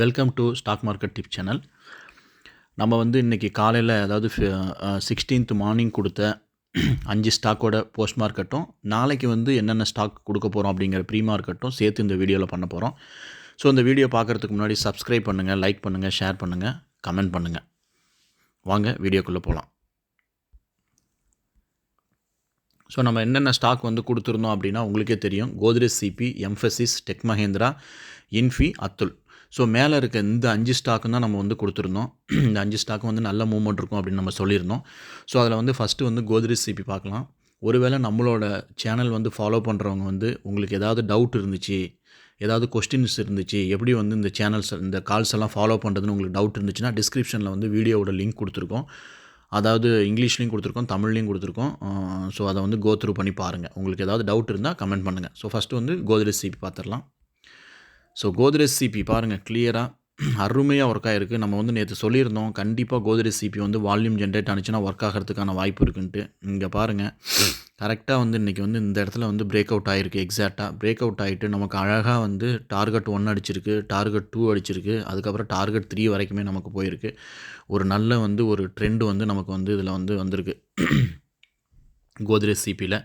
Welcome to stock market tip channel. நம்ம வந்து இன்றைக்கி காலையில் அதாவது 16th மார்னிங் கொடுத்த 5 ஸ்டாக்கோட போஸ்ட் மார்க்கெட்டும் நாளைக்கு வந்து என்னென்ன ஸ்டாக் கொடுக்க போகிறோம் அப்படிங்கிற ப்ரீ மார்க்கெட்டும் சேர்த்து இந்த வீடியோவில் பண்ண போகிறோம். ஸோ இந்த வீடியோ பார்க்குறதுக்கு முன்னாடி சப்ஸ்கிரைப் பண்ணுங்கள், லைக் பண்ணுங்கள், ஷேர் பண்ணுங்கள், கமெண்ட் பண்ணுங்கள். வாங்க வீடியோக்குள்ளே போகலாம். ஸோ நம்ம என்னென்ன ஸ்டாக் வந்து கொடுத்துருந்தோம் அப்படின்னா உங்களுக்கே தெரியும். Godrej CP, Mphasis, Tech Mahindra, Infy, Atul. So மேலே இருக்க இந்த 5 ஸ்டாக்கும் தான் நம்ம வந்து கொடுத்துருந்தோம். இந்த 5 ஸ்டாக்கும் வந்து நல்ல மூவ்மெண்ட் இருக்கும் அப்படின்னு நம்ம சொல்லியிருந்தோம். ஸோ அதில் வந்து ஃபஸ்ட்டு வந்து கோத்ரேஜ் சிபி பார்க்கலாம். ஒருவேளை நம்மளோட சேனல் வந்து ஃபாலோ பண்ணுறவங்க வந்து உங்களுக்கு ஏதாவது டவுட் இருந்துச்சு, ஏதாவது கொஸ்டின்ஸ் இருந்துச்சு, எப்படி வந்து இந்த சேனல்ஸ் இந்த கால்ஸ் எல்லாம் ஃபாலோ பண்ணுறதுன்னு உங்களுக்கு டவுட் இருந்துச்சுன்னா டிஸ்கிரிப்ஷனில் வந்து வீடியோவோட லிங்க் கொடுத்துருக்கோம். அதாவது இங்கிலீஷ்லேயும் கொடுத்துருக்கோம், தமிழ்லேயும் கொடுத்துருக்கோம். ஸோ அதை வந்து கோ த்ரூ பண்ணி பாருங்கள். உங்களுக்கு ஏதாவது டவுட் இருந்தால் கமெண்ட் பண்ணுங்கள். ஸோ ஃபஸ்ட்டு வந்து கோத்ரேஜ் சிபி பார்த்துடலாம். ஸோ கோத்ரேஜ் சிபி பாருங்கள், கிளியராக அருமையாக ஒர்க் ஆகிருக்கு. நம்ம வந்து நேற்று சொல்லியிருந்தோம் கண்டிப்பாக கோத்ரேஜ் சிபி வந்து வால்யூம் ஜென்ரேட் ஆனிச்சுன்னா ஒர்க் ஆகிறதுக்கான வாய்ப்பு இருக்குன்ட்டு. இங்கே பாருங்கள், கரெக்டாக வந்து இன்றைக்கி வந்து இந்த இடத்துல வந்து பிரேக் அவுட் ஆகிருக்கு. எக்ஸாக்டாக பிரேக் அவுட் ஆகிட்டு நமக்கு அழகாக வந்து டார்கெட் 1 அடிச்சிருக்கு, டார்கெட் 2 அடிச்சிருக்கு, அதுக்கப்புறம் டார்கெட் 3 வரைக்குமே நமக்கு போயிருக்கு. ஒரு நல்ல வந்து ஒரு ட்ரெண்டு வந்து நமக்கு வந்து இதில் வந்து வந்திருக்கு கோத்ரேஜ் சிபியில்.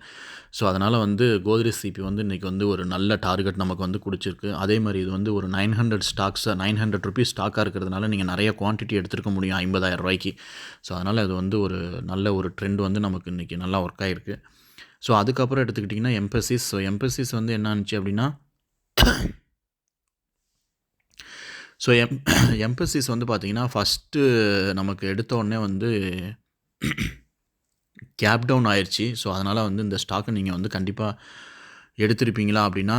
ஸோ அதனால் வந்து கோத்ரேஜ் சிபி வந்து இன்றைக்கி வந்து ஒரு நல்ல டார்கெட் நமக்கு வந்து பிடிச்சிருக்கு. அதே மாதிரி இது வந்து ஒரு 900 ஸ்டாக்ஸாக 900 ருபீஸ் ஸ்டாக்காக இருக்கிறதுனால நீங்கள் நிறைய குவான்டிட்டி எடுத்துருக்க முடியும் 50,000 ரூபாய்க்கு. ஸோ அதனால் அது வந்து ஒரு நல்ல ஒரு ட்ரெண்ட் வந்து நமக்கு இன்றைக்கி நல்லா ஒர்க் ஆகிருக்கு. ஸோ அதுக்கப்புறம் எடுத்துக்கிட்டிங்கன்னா எம்பசிஸ். ஸோ எம்பசிஸ் வந்து என்ன ஆச்சு அப்படின்னா ஸோ எம்பசிஸ் வந்து பார்த்திங்கன்னா ஃபஸ்ட்டு நமக்கு எடுத்த உடனே வந்து கேப் டவுன் ஆயிடுச்சு. ஸோ அதனால் வந்து இந்த ஸ்டாக்கை நீங்கள் வந்து கண்டிப்பாக எடுத்திருப்பீங்களா அப்படின்னா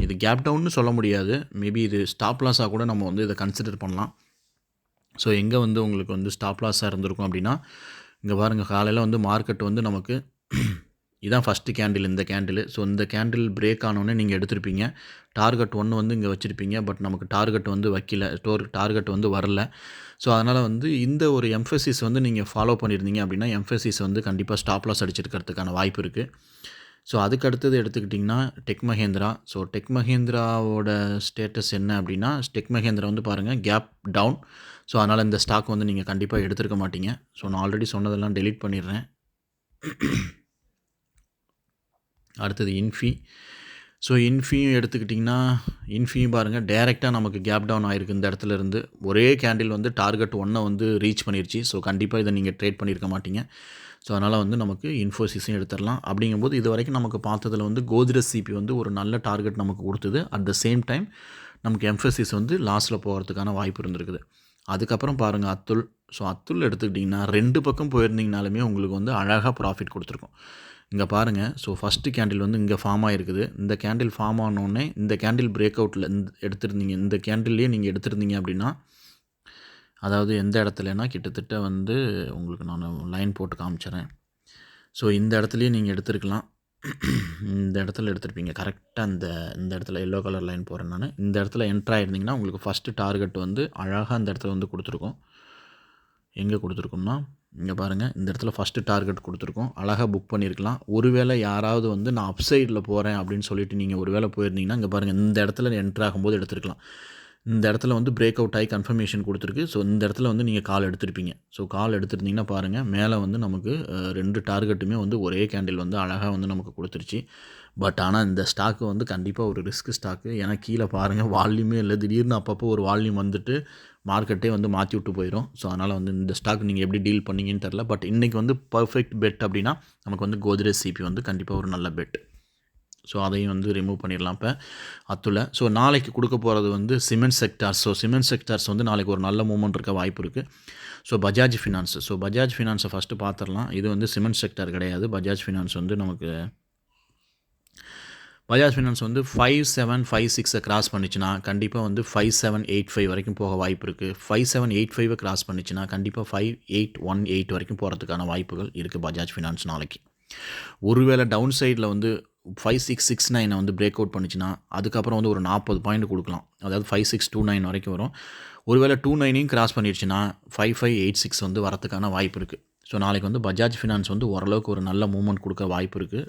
இது கேப் டவுன்னு சொல்ல முடியாது. மேபி இது ஸ்டாப் லாஸாக கூட நம்ம வந்து இதை கன்சிடர் பண்ணலாம். ஸோ எங்கே வந்து உங்களுக்கு வந்து ஸ்டாப் லாஸாக இருந்திருக்கும் அப்படின்னா இங்கே பாருங்கள், காலையில் வந்து மார்க்கெட் வந்து நமக்கு இதான் ஃபஸ்ட்டு கேண்டில், இந்த கேண்டில். ஸோ இந்த கேண்டில் பிரேக் ஆனோடனே நீங்கள் எடுத்திருப்பீங்க. டார்கெட் 1 வந்து இங்கே வச்சுருப்பீங்க. பட் நமக்கு டார்கெட் வந்து வைக்கல, டார்கெட் வந்து வரல. ஸோ அதனால் வந்து இந்த ஒரு எம்ஃபசிஸ் வந்து நீங்கள் ஃபாலோ பண்ணியிருந்தீங்க அப்படின்னா எம்ஃபசிஸ் வந்து கண்டிப்பாக ஸ்டாப் லாஸ் அடிச்சிருக்கிறதுக்கான வாய்ப்பு இருக்குது. ஸோ அதுக்கு அடுத்தது எடுத்துக்கிட்டிங்கன்னா டெக் மஹேந்திரா. ஸோ டெக் மஹேந்திராவோட ஸ்டேட்டஸ் என்ன அப்படின்னா டெக் மஹேந்திரா வந்து பாருங்கள் கேப் டவுன். ஸோ அதனால் இந்த ஸ்டாக் வந்து நீங்கள் கண்டிப்பாக எடுத்துருக்க மாட்டீங்க. ஸோ நான் ஆல்ரெடி சொன்னதெல்லாம் டெலீட் பண்ணிடுறேன். அடுத்தது இன்ஃபி. ஸோ இன்ஃபியும் எடுத்துக்கிட்டிங்கன்னா இன்ஃபியும் பாருங்கள் டைரெக்டாக நமக்கு கேப் டவுன் ஆகிருக்கு. இந்த இடத்துல இருந்து ஒரே கேண்டில் வந்து டார்கெட் 1 வந்து ரீச் பண்ணிருச்சு. ஸோ கண்டிப்பாக இதை நீங்கள் ட்ரேட் பண்ணியிருக்க மாட்டீங்க. ஸோ அதனால் வந்து நமக்கு இன்ஃபோசிஸும் எடுத்துடலாம். அப்படிங்கும்போது இது வரைக்கும் நமக்கு பார்த்ததில் வந்து கோத்ரேஜ் சிபி வந்து ஒரு நல்ல டார்கெட் நமக்கு கொடுத்தது. அட் த சேம் டைம் நமக்கு எம்ஃபசிஸ் வந்து லாஸில் போகிறதுக்கான வாய்ப்பு இருந்திருக்குது. அதுக்கப்புறம் பாருங்கள் அத்துல். ஸோ அத்துல் எடுத்துக்கிட்டிங்கன்னா 2 பக்கம் போயிருந்தீங்கனாலுமே உங்களுக்கு வந்து அழகாக ப்ராஃபிட் கொடுத்துருக்கும். இங்கே பாருங்கள், ஸோ ஃபஸ்ட்டு கேண்டில் வந்து இங்கே ஃபார்ம் ஆகிருக்குது. இந்த கேண்டில் ஃபார்ம் ஆனோடனே இந்த கேண்டில் பிரேக் அவுட்டில் எடுத்திருந்தீங்க, இந்த கேண்டில்லையே நீங்கள் எடுத்திருந்தீங்க அப்படின்னா அதாவது எந்த இடத்துலனா கிட்டத்தட்ட வந்து உங்களுக்கு நான் லைன் போட்டு காமிச்சிட்றேன். ஸோ இந்த இடத்துலையே நீங்கள் எடுத்துருக்கலாம். இந்த இடத்துல எடுத்திருப்பீங்க கரெக்டாக. இந்த இடத்துல எல்லோ கலர் லைன் போகிறேன் நான். இந்த இடத்துல என்ட்ரு ஆகிருந்தீங்கன்னா உங்களுக்கு ஃபஸ்ட்டு டார்கெட் வந்து அழகாக இந்த இடத்துல வந்து கொடுத்துருக்கோம். எங்கே கொடுத்துருக்கோம்னா இங்கே பாருங்கள், இந்த இடத்துல ஃபஸ்ட்டு டார்கெட் கொடுத்துருக்கோம். அழகாக புக் பண்ணியிருக்கலாம். ஒருவேளை யாராவது வந்து நான் அப் சைடில் போகிறேன் அப்படின்னு சொல்லிட்டு நீங்கள் ஒரு வேளை போயிருந்தீங்கன்னா இங்கே பாருங்கள், இந்த இடத்துல என்ட்ரு ஆகும்போது எடுத்துருக்கலாம். இந்த இடத்துல வந்து பிரேக் அவுட் ஆகி கன்ஃபர்மேஷன் கொடுத்துருக்கு. ஸோ இந்த இடத்துல வந்து நீங்கள் கால் எடுத்திருப்பீங்க. ஸோ கால் எடுத்துருந்தீங்கன்னா பாருங்கள், மேலே வந்து நமக்கு 2 டார்கெட்டுமே வந்து ஒரே கேண்டில் வந்து அழகாக வந்து நமக்கு கொடுத்துருச்சு. பட் ஆனால் இந்த ஸ்டாக்கு வந்து கண்டிப்பாக ஒரு ரிஸ்க் ஸ்டாக்கு. ஏன்னா கீழே பாருங்கள் வால்யூமே இல்லை. திடீர்னு அப்பப்போ ஒரு வால்யூம் வந்துட்டு மார்க்கெட்டே வந்து மாற்றி விட்டு போயிடும். ஸோ அதனால் வந்து இந்த ஸ்டாக் நீங்கள் எப்படி டீல் பண்ணீங்கன்னு தெரில. பட் இன்றைக்கி வந்து பர்ஃபெக்ட் பெட் அப்படின்னா நமக்கு வந்து கோத்ரேஜ் சிபி வந்து கண்டிப்பாக ஒரு நல்ல பெட். ஸோ அதையும் வந்து ரிமூவ் பண்ணிடலாம் இப்போ அத்துல. ஸோ நாளைக்கு கொடுக்க போகிறது வந்து cement sectors. So cement sectors வந்து நாளைக்கு ஒரு நல்ல மூவ்மெண்ட் இருக்க வாய்ப்பு இருக்குது. ஸோ பஜாஜ் ஃபினான்ஸ். ஸோ பஜாஜ் ஃபினான்ஸை ஃபஸ்ட்டு பார்த்துடலாம். இது வந்து சிமெண்ட் செக்டார் கிடையாது. பஜாஜ் ஃபினான்ஸ் வந்து நமக்கு பஜாஜ் ஃபினான்ஸ் வந்து 5756 கிராஸ் பண்ணிச்சுன்னா கண்டிப்பாக வந்து 5785 வரைக்கும் போக வாய்ப்பு இருக்குது. 5785 கிராஸ் பண்ணிச்சுன்னா கண்டிப்பாக 5818 வரைக்கும் போகிறதுக்கான வாய்ப்புகள் இருக்குது பஜாஜ் ஃபினான்ஸ் நாளைக்கு. ஒருவேளை டவுன் சைடில் வந்து 5669 வந்து பிரேக் அவுட் பண்ணிச்சுன்னா அதுக்கப்புறம் வந்து ஒரு 40 பாயிண்ட் கொடுக்கலாம். அதாவது 5629 வரைக்கும் வரும். ஒருவேளை 29 கிராஸ் பண்ணிடுச்சுன்னா 5586 வந்து வரத்துக்கான வாய்ப்பு இருக்குது. ஸோ நாளைக்கு வந்து பஜாஜ் ஃபினான்ஸ் வந்து ஓரளவுக்கு ஒரு நல்ல மூவ்மெண்ட் கொடுக்க வாய்ப்பு இருக்குது.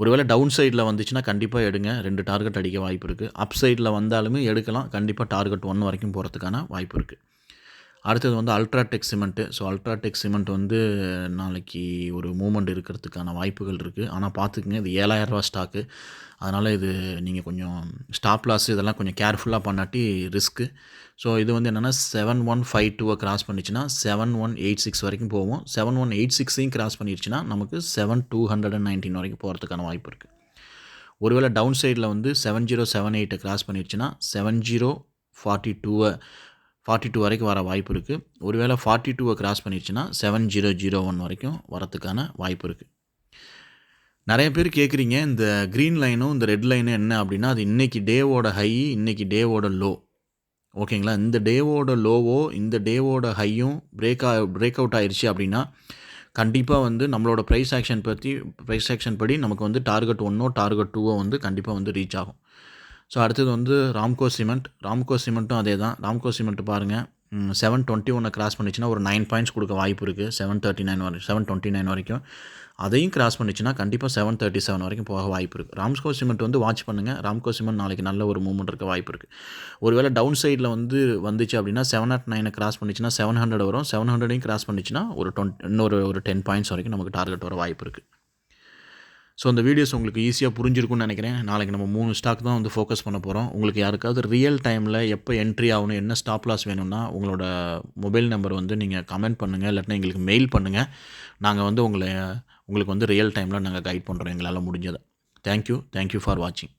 ஒருவேளை டவுன் சைடில் வந்துச்சுன்னா கண்டிப்பாக எடுங்க, 2 டார்கெட் அடிக்க வாய்ப்பு இருக்குது. அப் சைடில் வந்தாலுமே எடுக்கலாம், கண்டிப்பாக டார்கெட் 1 வரைக்கும் போகிறதுக்கான வாய்ப்பு இருக்குது. அடுத்தது வந்து UltraTech cement. So UltraTech cement வந்து நாளைக்கு ஒரு மூவ்மெண்ட் இருக்கிறதுக்கான வாய்ப்புகள் இருக்குது. ஆனால் பார்த்துக்குங்க, இது ரூ. 7,000 ஸ்டாக்கு. அதனால் இது நீங்கள் கொஞ்சம் ஸ்டாப் லாஸ் இதெல்லாம் கொஞ்சம் கேர்ஃபுல்லாக பண்ணாட்டி ரிஸ்க்கு. ஸோ இது வந்து என்னென்னா 7152 கிராஸ் பண்ணிச்சுன்னா 7186 வரைக்கும் போவோம். 7186ஐயும் கிராஸ் பண்ணிடுச்சுன்னா நமக்கு 7219 வரைக்கும் போகிறதுக்கான வாய்ப்பு இருக்குது. ஒருவேளை டவுன் சைடில் வந்து 7078 கிராஸ் பண்ணிடுச்சுன்னா 7042 வரைக்கும் வர வாய்ப்பு இருக்குது. ஒருவேளை 42 கிராஸ் பண்ணிடுச்சுன்னா 7001 வரைக்கும் வரத்துக்கான வாய்ப்பு இருக்குது. நிறைய பேர் கேட்குறீங்க, இந்த க்ரீன் லைனும் இந்த ரெட் லைனும் என்ன அப்படின்னா, அது இன்றைக்கி டேவோட ஹை, இன்றைக்கி டேவோட லோ. ஓகேங்களா? இந்த டேவோட லோவோ இந்த டேவோட ஹையும் பிரேக் அவுட் ஆயிடுச்சு அப்படின்னா கண்டிப்பாக வந்து நம்மளோட ப்ரைஸ் ஆக்ஷன் படி நமக்கு வந்து டார்கெட் 1ஓ டார்கெட் 2ஓ வந்து கண்டிப்பாக வந்து ரீச் ஆகும். ஸோ அடுத்தது வந்து ராம்கோ சிமெண்ட்டும் அதே தான். ராம்கோ சிமெண்ட் பாருங்கள், 721 கிராஸ் பண்ணிச்சுன்னா ஒரு 9 பாயிண்ட்ஸ் கொடுக்க வாய்ப்பு இருக்குது. 729 வரைக்கும். அதையும் கிராஸ் பண்ணிச்சுன்னா கண்டிப்பாக 737 வரைக்கும் போக வாய்ப்பு இருக்குது. ராம்கோ சிமெண்ட் வந்து வாட்ச் பண்ணுங்கள். ராம்கோ சிமெண்ட் நாளைக்கு நல்ல ஒரு மூவ்மெண்ட் இருக்க வாய்ப்பு இருக்குது. ஒருவேளை டவுன் சைடில் வந்துச்சு அப்படின்னா 709 கிராஸ் பண்ணிச்சுன்னா 700 வரும். 700ஐயும் கிராஸ் பண்ணிச்சுன்னா ஒரு 10 பாயிண்ட்ஸ் வரைக்கும் நமக்கு டார்கெட் வர வாய்ப்பு இருக்குது. ஸோ இந்த வீடியோஸ் உங்களுக்கு ஈஸியாக புரிஞ்சிருக்கும்னு நினைக்கிறேன். நாளைக்கு நம்ம 3 ஸ்டாக் தான் வந்து ஃபோக்கஸ் பண்ண போகிறோம். உங்களுக்கு யாருக்காவது ரியல் டைமில் எப்போ என்ட்ரி ஆகணும், என்ன ஸ்டாப் லாஸ் வேணும்னா உங்களோட மொபைல் நம்பர் வந்து நீங்கள் கமெண்ட் பண்ணுங்கள், இல்லாட்டினா எங்களுக்கு மெயில் பண்ணுங்கள். நாங்கள் வந்து உங்களுக்கு வந்து ரியல் டைமில் நாங்கள் கைட் பண்ணுறோம் எங்களால் முடிஞ்சதை. தேங்க்யூ ஃபார் வாட்சிங்.